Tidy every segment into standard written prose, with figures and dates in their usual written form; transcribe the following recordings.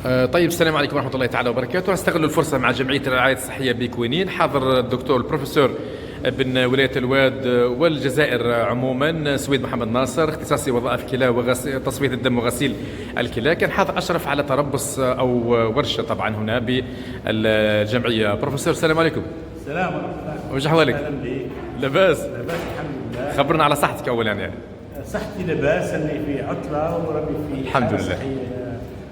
طيب، السلام عليكم ورحمة الله تعالى وبركاته. أستغل الفرصة مع جمعية الرعاية الصحية بكوينين. حاضر الدكتور البروفيسور بن ولاية الواد والجزائر عموما سويد محمد ناصر، اختصاصي وظائف كلى وتصفية الدم وغسيل الكلى. كان حاضر أشرف على تربص أو ورشة طبعا هنا بالجمعية. بروفيسور السلام عليكم. السلام ورحمة الله. وش أحوالك؟ أهلا بك. لاباس؟ لاباس الحمد لله. خبرنا على صحتك أولا يعني. صحتي لاباس، أني في عطلة وربي في الحمد لله. صحية.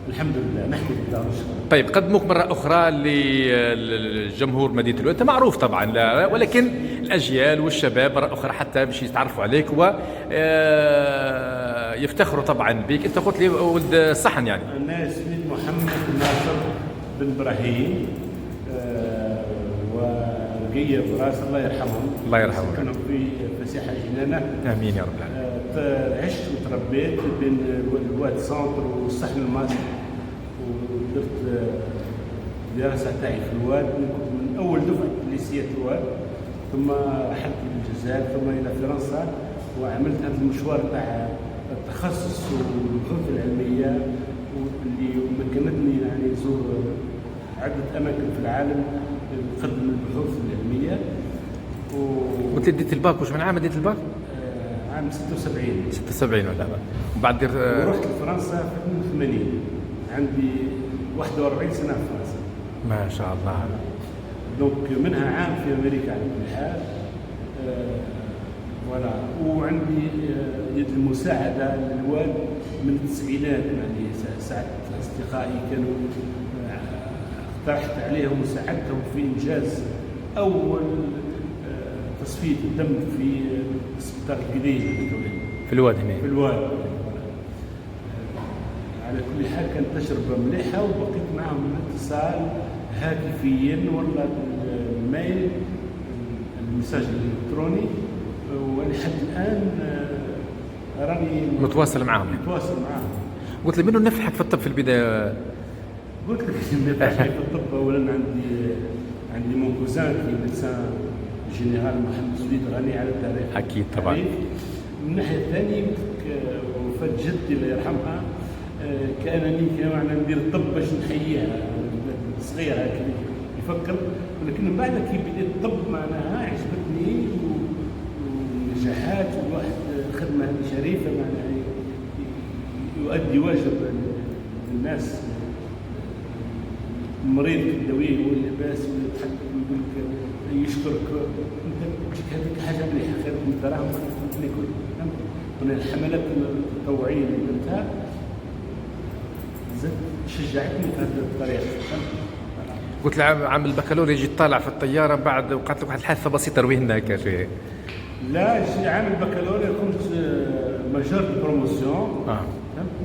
الحمد لله، نحمد الله ونشكره. طيب، قدموك مرة أخرى للجمهور مدينة الواد. أنت معروف طبعا، لا ولكن الأجيال والشباب مرة أخرى حتى باش يتعرفوا عليك و يفتخروا طبعا بك. أنت قلت لي ولد صحن يعني. أنا اسمي محمد ناصر بن إبراهيم، ورقية براس الله يرحمهم. الله يرحمهم. كانوا في فسيحة جنانة. آمين يا رب العالمين. عشت وتربيت بين الواد سونتر والصحن الماضي، ودرت الدراسة تاعي في الواد من أول دفعة ليسية الواد، ثم رحلت للجزائر ثم إلى فرنسا، وعملت هذا المشوار تاع التخصص والبحوث العلمية، واللي مكنتني يعني نزور عدة أماكن في العالم نقدم البحوث العلمية. قلت لي ديت الباك، وش من عام ديت الباك؟ عام 76. 76 ولا لا؟ وبعد دير ورحت لفرنسا في 82. عندي 41 سنة في فرنسا. ما شاء الله. دونك منها عام في أمريكا على كل حال. ولا وعندي يد المساعدة للوالد من التسعينات، يعني ساعدت أصدقائي كانوا اقترحت عليهم مساعدتهم في إنجاز أول تصفية الدم في سبيطار القديم في الواد هنا. في الواد. على كل حال كانت تجربة مليحة، وبقيت معهم الاتصال هاتفيا ولا بالميل، المساج الإلكتروني، ولحد الآن راني متواصل معهم. قلت لي منو نفحك في الطب في البداية؟ قلت لك نفحك في الطب. أولا عندي مون كوزان كي ميدسان جنرال محمد سويد، غني على التاريخ. أكيد طبعا. من الناحية الثانية وفاة جدي الله يرحمها، كأنني كما ندير الطب باش نحييها صغيرة هكذا يفكر، ولكن من بعد كي بديت الطب معناها عجبتني ونجاحات، والواحد خدمة شريفة معناها يؤدي واجب للناس. المريض الدوية هو اللباس ويتحدث ويقول لك يشكرك، انت هذيك حاجة مليحة، خير من الدراهم ممكن يكون. من الحملات التطوعية اللي درتها شجعتني في هذه الطريقة. قلت له عام البكالوريا جيت طالع في الطيارة بعد وقعت لك واحد الحادثة بسيطة، روي لنا هكا شوية. لا، عام البكالوريا كنت ماجور دو بروموسيون.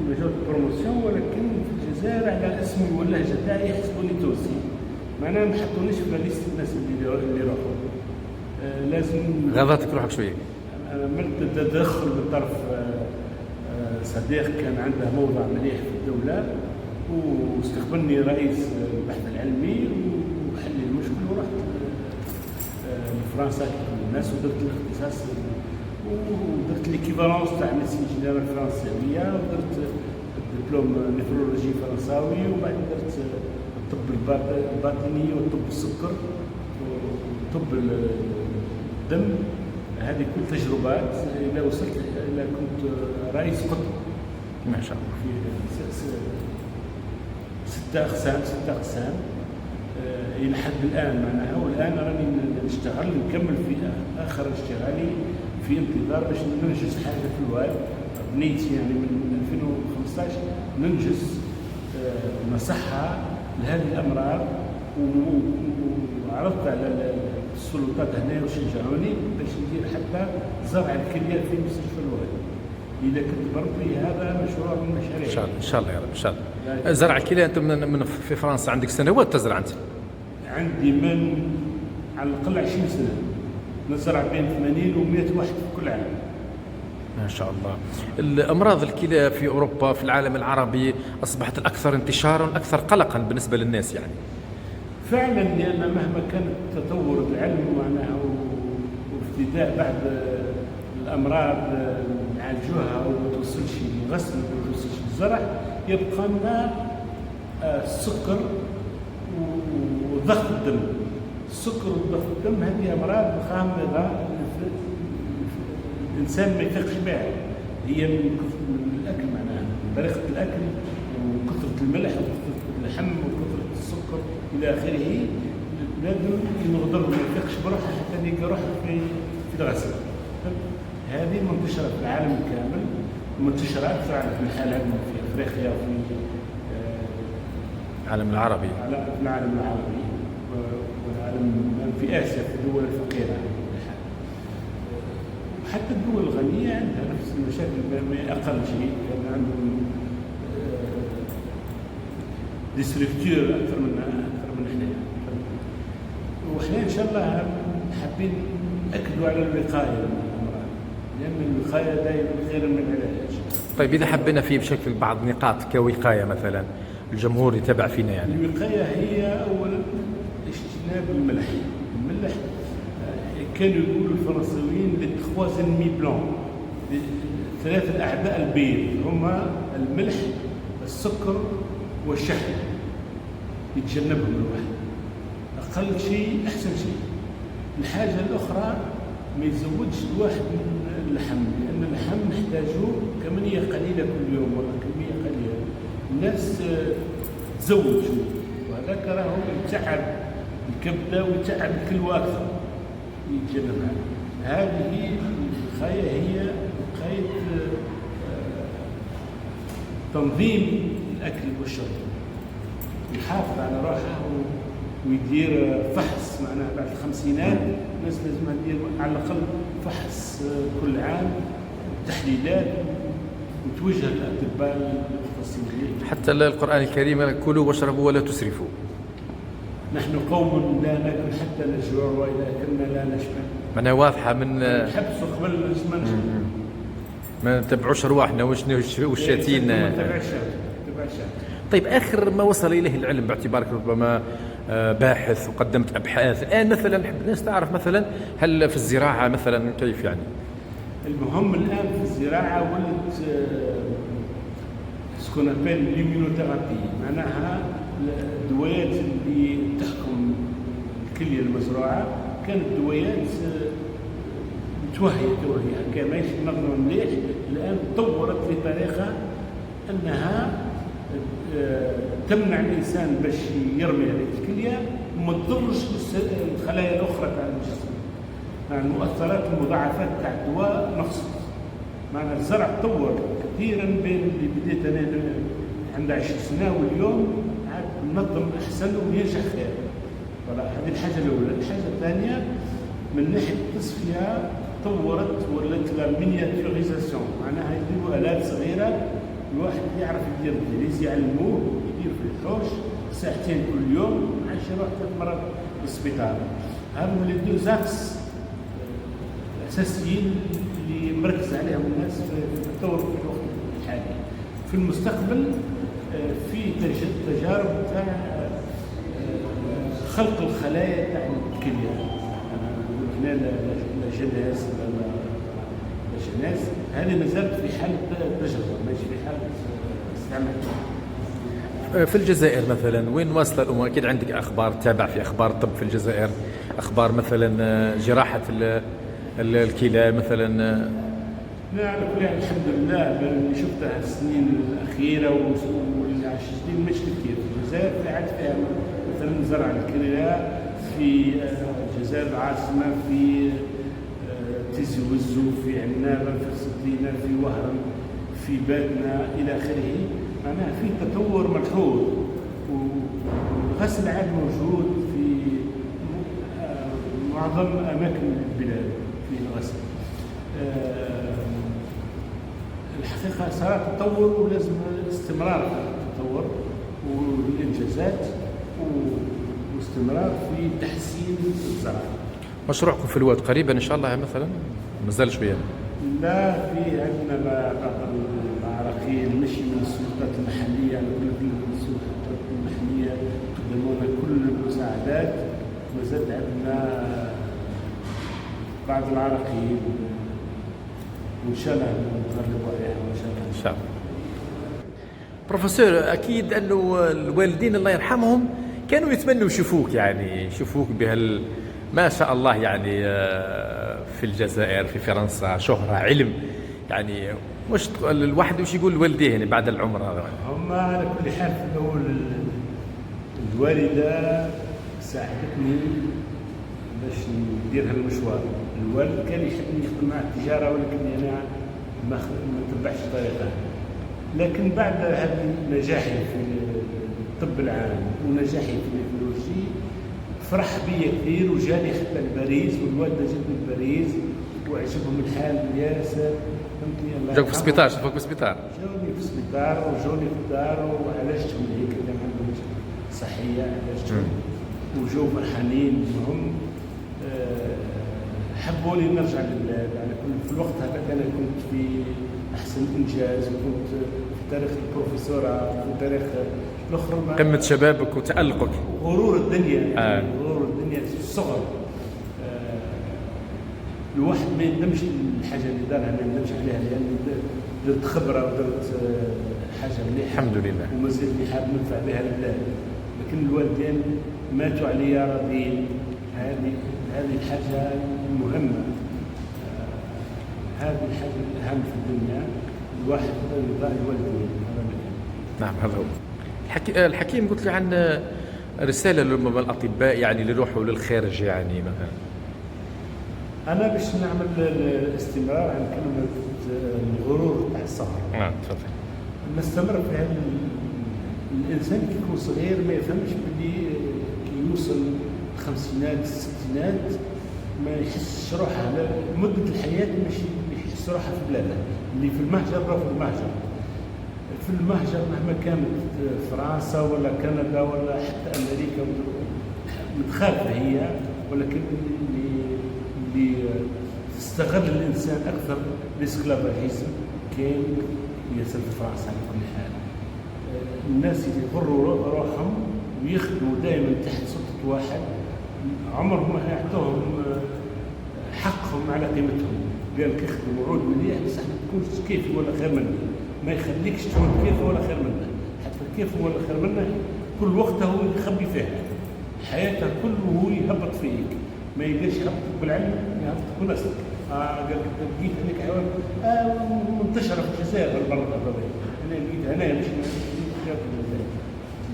ماجور دو بروموسيون، ولكن في الجزائر على اسمي واللهجة تاعي يحسبوني تونسي، معناها ما حطونيش في ليست الناس اللي يروحوا. لازم غلطتك روحك شوية. عملت تدخل من طرف صديق كان عنده موضع مليح في الدولة، واستقبلني رئيس البحث العلمي وحل لي المشكل، ورحت لفرنسا كل الناس ودرت الاختصاص ودرت ليكيفالونس تاع ميديسين جينيرال فرنساوية، ودرت الدبلوم نفرولوجي فرنساوي، وبعد درت الطب الباطني والطب السكر وطب الدم. هذه كل تجربات إلى وصلت إلى كنت رئيس قطب. ما شاء الله. في 6 أقسام إلى حد الآن معناها. والآن راني نشتغل نكمل في آخر اشتغالي في انتظار باش ننجز حاجة في الواد. بنيتي يعني من 2015 ننجز مصحة لهذه الأمراض، وعرضت على السلطات هنا وشجعوني باش ندير حتى زرع الكليات في مستشفى الواد. إذا كنت بربي هذا مشروع من المشاريع. إن شاء الله يا رب، إن شاء الله. زرع الكلى أنت من في فرنسا عندك سنوات تزرع أنت؟ عندي من على الأقل 20 سنة نزرع بين 80 و100 واحد في كل عام. ما شاء الله. الأمراض الكلى في أوروبا في العالم العربي أصبحت الأكثر انتشارا والأكثر قلقا بالنسبة للناس يعني. فعلا، لأن مهما كان تطور العلم معناها وافتداء بعض الأمراض نعالجوها وما توصلش للغسل وما توصلش للزرع، يبقى لنا السكر وضغط الدم. السكر وضغط الدم هذه امراض غامضه الانسان ما يفيقش بها، هي من الاكل معناها، طريقه الاكل وكثره الملح وكثره اللحم وكثره السكر الى اخره. بنادم ينغدر ما يفيقش بروحه حتى يلقى روحه في الغسل. هذه منتشره في العالم كامل، منتشره اكثر في الحالات في افريقيا وفي العالم العربي، في العالم العربي والعالم في اسيا في الدول الفقيره. حتى الدول الغنيه عندها نفس المشاكل ما اقل شيء، كان عندهم ديستركتور اكثر من احنا. واحنا ان شاء الله حابين ناكدوا على الوقايه من الامراض، لان الوقايه دائما خير من العلاج. طيب اذا حبينا فيه بشكل بعض نقاط كوقايه مثلا الجمهور يتابع فينا يعني. الوقايه هي اولا اجتناب الملح. الملح كانوا يقولوا الفرنسيين للتخوازن مي بلون، ثلاث الاعداء البيض هما الملح السكر والشحم، يتجنبهم الواحد. اقل شيء احسن شيء. الحاجه الاخرى ما يزودش الواحد من اللحم، لان اللحم نحتاجه كميه قليله كل يوم ولا كميه قليله. الناس تزوج شوي وهذاك راهو يتعب الكبده ويتعب الكلوى اكثر، يتجنبها. هذه الوقايه هي وقايه تنظيم الاكل والشرب، يحافظ على روحه ويدير فحص. معناها بعد الخمسينات الناس لازم تدير على الاقل فحص كل عام، تحليلات، وتوجه الاطباء المختصين. حتى القرآن الكريم كلوا واشربوا ولا تسرفوا. نحن قوم لا ناكل حتى نجوع واذا اكلنا لا نشبع. معناها واضحه من نحبسوا قبل ما نشبع. ما نتبعوش رواحنا والشاتين. ما تبعش. طيب اخر ما وصل اليه العلم باعتبارك ربما باحث وقدمت ابحاث، الان مثلا نحب الناس تعرف مثلا هل في الزراعه مثلا كيف يعني؟ المهم الان في الزراعه ولت سكون ابل ليميونوثيرابي، معناها الدويات اللي تحكم الكليه المزروعه كانت دويات متوهيه هكا ماشي نظره مليح. الان تطورت بطريقه انها تمنع الانسان باش يرمي هذه الكليه وما تضرش الخلايا الاخرى تاع الجسم. مع المؤثرات المضاعفات تاع الدواء نقصت. معنى الزرع تطور كثيرا بين اللي بديت انا عندي 20 سنه واليوم عاد منظم احسن وينجح خير. هذه الحاجه الاولى. الحاجه الثانيه من ناحيه التصفيه طورت ولات لا مينياتوريزاسيون، معناها يديروا الات صغيره الواحد يعرف يدير الدريس، يعلموه يدير في الحوش ساعتين كل يوم، عايش يروح 3 مرات للسبيطار. هذا من لي دوزاكس الاساسيين اللي مركز عليهم الناس في التطور في الوقت الحالي. في المستقبل في تجارب تاع خلق الخلايا تاع الكليه. انا نقول هنا الجناز هذه مازالت في حاله تجربه، ماشي في حاله استعمال. في الجزائر مثلا وين واصله الامور؟ اكيد عندك اخبار، تتابع في اخبار الطب في الجزائر، اخبار مثلا جراحه الكلى مثلا. نعم الحمد لله اللي شفتها السنين الاخيره واللي عشتين مش كثير في الجزائر. قاعد فيها مثلا زرع الكلى في الجزائر العاصمه، في تيزي وزو، في عنابه، في سطينه، في وهران، في باتنا الى اخره. معناها في تطور ملحوظ، والغسل عاد موجود في معظم اماكن البلاد في الغسل. الحقيقه صار تطور ولازم استمرار في التطور والانجازات واستمرار في تحسين الزراعه. مشروعكم في الواد قريبا ان شاء الله مثلا؟ مازال شويه؟ لا، في عندنا عراقيل مشي من السلطات المحليه، على كل السلطات المحليه قدموا لنا كل المساعدات. وزاد عندنا بعض العراقيل وان شاء الله نتغلبوا عليها ان شاء الله. ان شاء الله. بروفيسور، اكيد انه الوالدين الله يرحمهم كانوا يتمنوا يشوفوك، يعني يشوفوك ما شاء الله، يعني في الجزائر، في فرنسا، شهرة، علم، يعني الواحد وش يقول لوالديه يعني بعد العمر هذا؟ هم على كل حال في الأول الوالدة ساعدتني باش ندير هالمشوار. الوالد كان يحبني يخدم مع التجارة، ولكن أنا ما تبعش طريقه. لكن بعد هذا نجاحي في الطب العام ونجاحي في النيفرولوجي فرح بي كثير، وجاني حتى لباريس، والوالده جتني لباريس وعجبهم الحال ياسر، فهمتني. الله جاوك في السبيطار، شافوك في السبيطار؟ جاوني في السبيطار وجوني في الدار وعالجتهم هيك، كان عندهم صحيه عالجتهم وجو فرحانين. المهم حبوني نرجع للبلاد. على كل في الوقت هذاك انا كنت في احسن انجاز، وكنت في تاريخ البروفيسوراه، في تاريخ الاخر قمه شبابك وتالقك، غرور الدنيا. يعني غرور الدنيا في الصغر. الواحد ما يندمش الحاجه اللي دارها، ما يندمش عليها، لان درت خبره ودرت حاجه مليحه الحمد لله، وما زلت حاب ننفع بها البلاد. لكن الوالدين ماتوا عليا راضيين. هذه الحاجه المهمه، هذه الحاجه الاهم في الدنيا، الواحد يرضى الوالدين. نعم هذا هو. الحكيم قلت لي عن رساله للاطباء، يعني اللي يروحوا للخارج، يعني مثلا. انا باش نعمل الاستمرار عن كلمه الغرور تاع الصغر. تفضل. نستمر في هذا. الانسان كي يكون صغير ما يفهمش بلي كي يوصل الخمسينات الستينات ما يحسش روحه مده الحياه، ماشي يحس روحه في بلاده اللي في المهجر. راه في المهجر مهما كانت فرنسا ولا كندا ولا حتى امريكا متخالفه هي، ولكن اللي تستغل الانسان اكثر الاسكلافاجيزم كاين ياسر في فرنسا. على كل حال الناس يغروا روحهم ويخدموا دائما تحت سلطه واحد، عمرهم ما يعطوهم حقهم على قيمتهم. قال لك اخدم وعود مليح، بصح ما تكونش كيفي ولا خير مني، ما يخليكش تكون كيفي ولا خير منه. حتى كيفي ولا خير منه كل وقته هو يخبي فيها حياته كله، هو يهبط فيك، ما يقدرش يهبطك بالعلم، يهبطك بنفسك. قال لك لقيت هذيك حيوان منتشره في الجزائر البلد هذا، انا لقيتها هنا مش في الجزائر،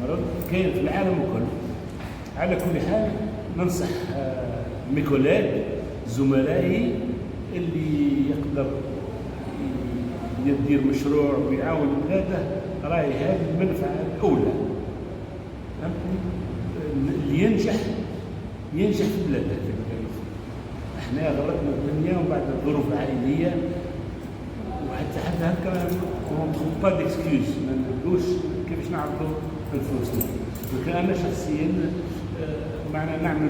مرض كاين في العالم كله. على كل حال ننصح ميكولاد زملائي اللي يقدر يدير مشروع ويعاون بلاده، راهي هذه المنفعه الاولى. اللي ينجح في بلاده. احنا غرتنا الدنيا وبعد الظروف العائليه، وحتى هكا ما با ديكسكيوز، ما نقولوش كيفاش نعرفوا انفسنا. لكن انا شخصيا معنا نعمل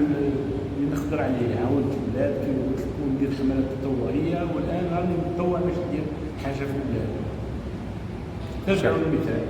اللي نقدر عليه، عاونت البلاد كما قلت لكم، ندير حملات تطوعيه، والان راني متطوع باش ندير حاجه في البلاد. ترجعوا للمثال.